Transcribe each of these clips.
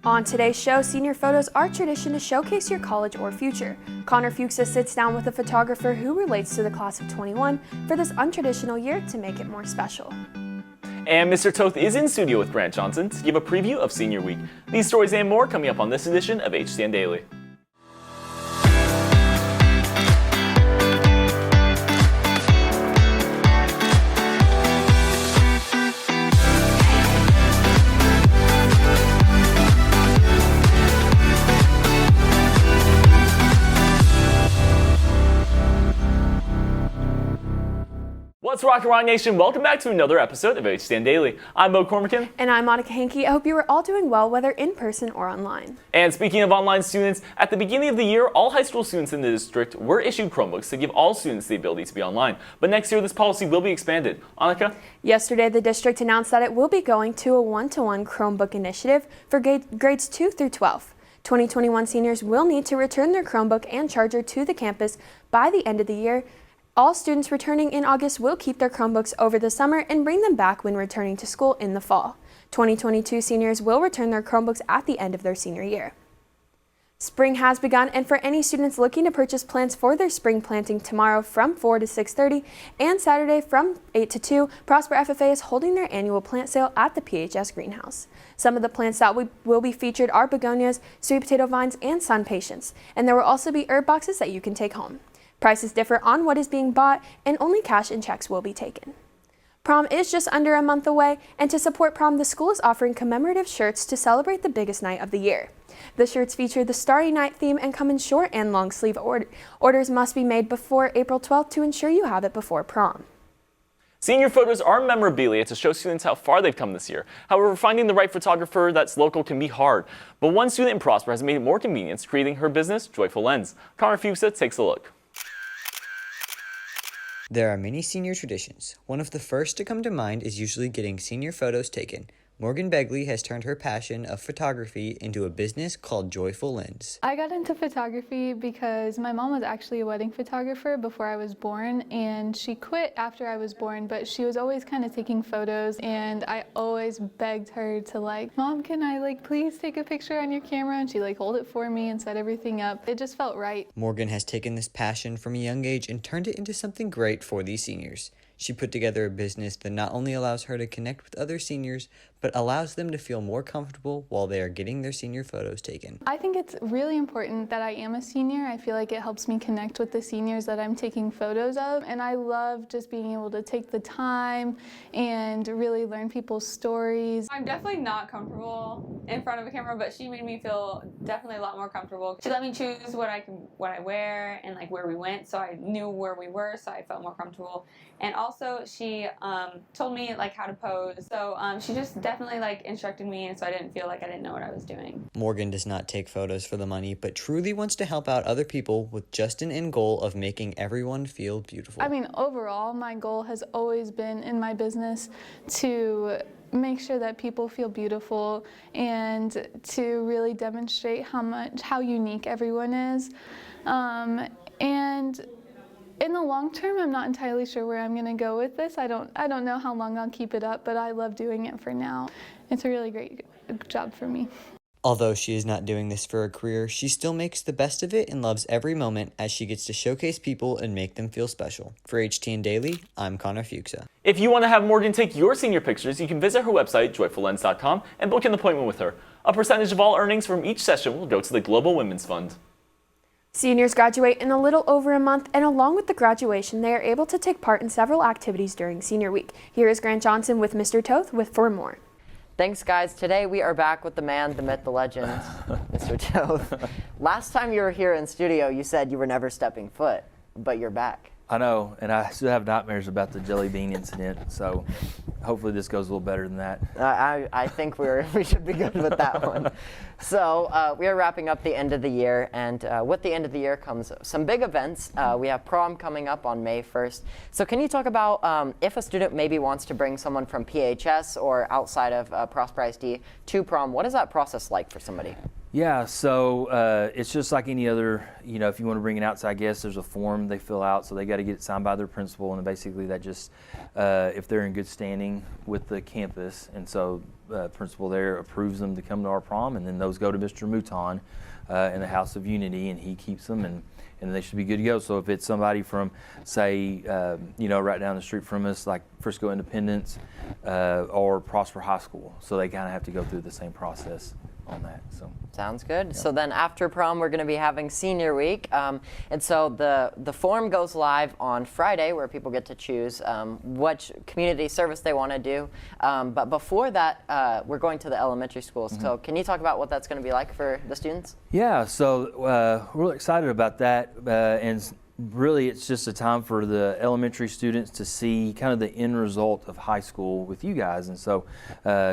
On today's show, senior photos are tradition to showcase your college or future. Connor Fuchsa sits down with a photographer who relates to the class of 21 for this untraditional year to make it more special. And Mr. Toth is in studio with Grant Johnson to give a preview of Senior Week. These stories and more coming up on this edition of HTN Daily. What's rockin' Rock Nation? Welcome back to another episode of HTN Daily. I'm Beau Cormican. And I'm Anica Hankey. I hope you are all doing well, whether in person or online. And speaking of online students, at the beginning of the year, all high school students in the district were issued Chromebooks to give all students the ability to be online. But next year, this policy will be expanded. Anica? Yesterday, the district announced that it will be going to a one-to-one Chromebook initiative for grades 2 through 12. 2021 seniors will need to return their Chromebook and charger to the campus by the end of the year. All students returning in August will keep their Chromebooks over the summer and bring them back when returning to school in the fall. 2022 seniors will return their Chromebooks at the end of their senior year. Spring has begun, and for any students looking to purchase plants for their spring planting tomorrow from 4 to 6:30 and Saturday from 8 to 2, Prosper FFA is holding their annual plant sale at the PHS greenhouse. Some of the plants that will be featured are begonias, sweet potato vines, and sun patience, and there will also be herb boxes that you can take home. Prices differ on what is being bought, and only cash and checks will be taken. Prom is just under a month away, and to support prom, the school is offering commemorative shirts to celebrate the biggest night of the year. The shirts feature the Starry Night theme and come in short and long sleeve orders must be made before April 12th to ensure you have it before prom. Senior photos are memorabilia to show students how far they've come this year. However, finding the right photographer that's local can be hard. But one student in Prosper has made it more convenient, creating her business, Joyful Lens. Connor Fuchsa takes a look. There are many senior traditions. One of the first to come to mind is usually getting senior photos taken. Morgan Begley has turned her passion of photography into a business called Joyful Lens. I got into photography because my mom was actually a wedding photographer before I was born, and she quit after I was born, but she was always kind of taking photos, and I always begged her to Mom, can I please take a picture on your camera? And she hold it for me and set everything up. It just felt right. Morgan has taken this passion from a young age and turned it into something great for these seniors. She put together a business that not only allows her to connect with other seniors, but allows them to feel more comfortable while they are getting their senior photos taken. I think it's really important that I am a senior. I feel like it helps me connect with the seniors that I'm taking photos of, and I love just being able to take the time and really learn people's stories. I'm definitely not comfortable in front of a camera, but she made me feel definitely a lot more comfortable. She let me choose what I wear and where we went, so I knew where we were, so I felt more comfortable. And also she told me how to pose, so she just definitely instructed me, and so I didn't feel like I didn't know what I was doing. Morgan does not take photos for the money, but truly wants to help out other people with just an end goal of making everyone feel beautiful. I mean, overall, my goal has always been in my business to make sure that people feel beautiful and to really demonstrate how unique everyone is. And in the long term, I'm not entirely sure where I'm going to go with this. I don't know how long I'll keep it up, but I love doing it for now. It's a really great job for me. Although she is not doing this for a career, she still makes the best of it and loves every moment as she gets to showcase people and make them feel special. For HTN Daily, I'm Connor Fuchsa. If you want to have Morgan take your senior pictures, you can visit her website, joyfullens.com, and book an appointment with her. A percentage of all earnings from each session will go to the Global Women's Fund. Seniors graduate in a little over a month, and along with the graduation, they are able to take part in several activities during Senior Week. Here is Grant Johnson with Mr. Toth for more. Thanks, guys. Today we are back with the man, the myth, the legend, Mr. Toth. Last time you were here in studio, you said you were never stepping foot, but you're back. I know, and I still have nightmares about the jelly bean incident, so hopefully this goes a little better than that. I think we should be good with that one. So we are wrapping up the end of the year, and with the end of the year comes some big events. We have prom coming up on May 1st. So can you talk about if a student maybe wants to bring someone from PHS or outside of Prosper ISD to prom, what is that process like for somebody? Yeah, so it's just like any other, if you want to bring an outside guest, there's a form they fill out, so they got to get it signed by their principal, and basically that just, if they're in good standing with the campus, and so principal there approves them to come to our prom, and then those go to Mr. Mouton in the House of Unity, and he keeps them, and they should be good to go. So if it's somebody from, say, right down the street from us, like Frisco Independence or Prosper High School, so they kind of have to go through the same process on that. So sounds good. Yeah. So then after prom, we're going to be having senior week, and so the form goes live on Friday, where people get to choose what community service they want to do. But before that, we're going to the elementary schools. Mm-hmm. So can you talk about what that's going to be like for the students? Yeah, so we're really excited about that, and really it's just a time for the elementary students to see kind of the end result of high school with you guys. And so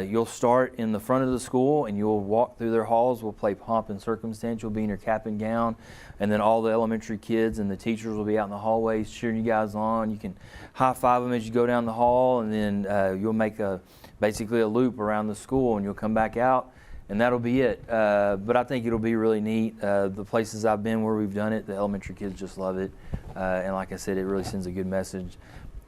you'll start in the front of the school and you'll walk through their halls. We'll play pomp and circumstance. You'll be in your cap and gown, and then all the elementary kids and the teachers will be out in the hallways cheering you guys on. You can high five them as you go down the hall, and then you'll make basically a loop around the school, and you'll come back out, and that'll be it. But I think it'll be really neat. The places I've been where we've done it, the elementary kids just love it. And like I said, it really sends a good message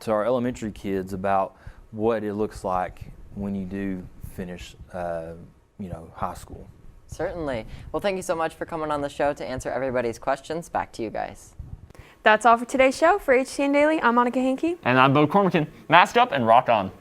to our elementary kids about what it looks like when you do finish, high school. Certainly. Well, thank you so much for coming on the show to answer everybody's questions. Back to you guys. That's all for today's show. For HTN Daily, I'm Anica Hankey. And I'm Beau Cormican. Mask up and rock on.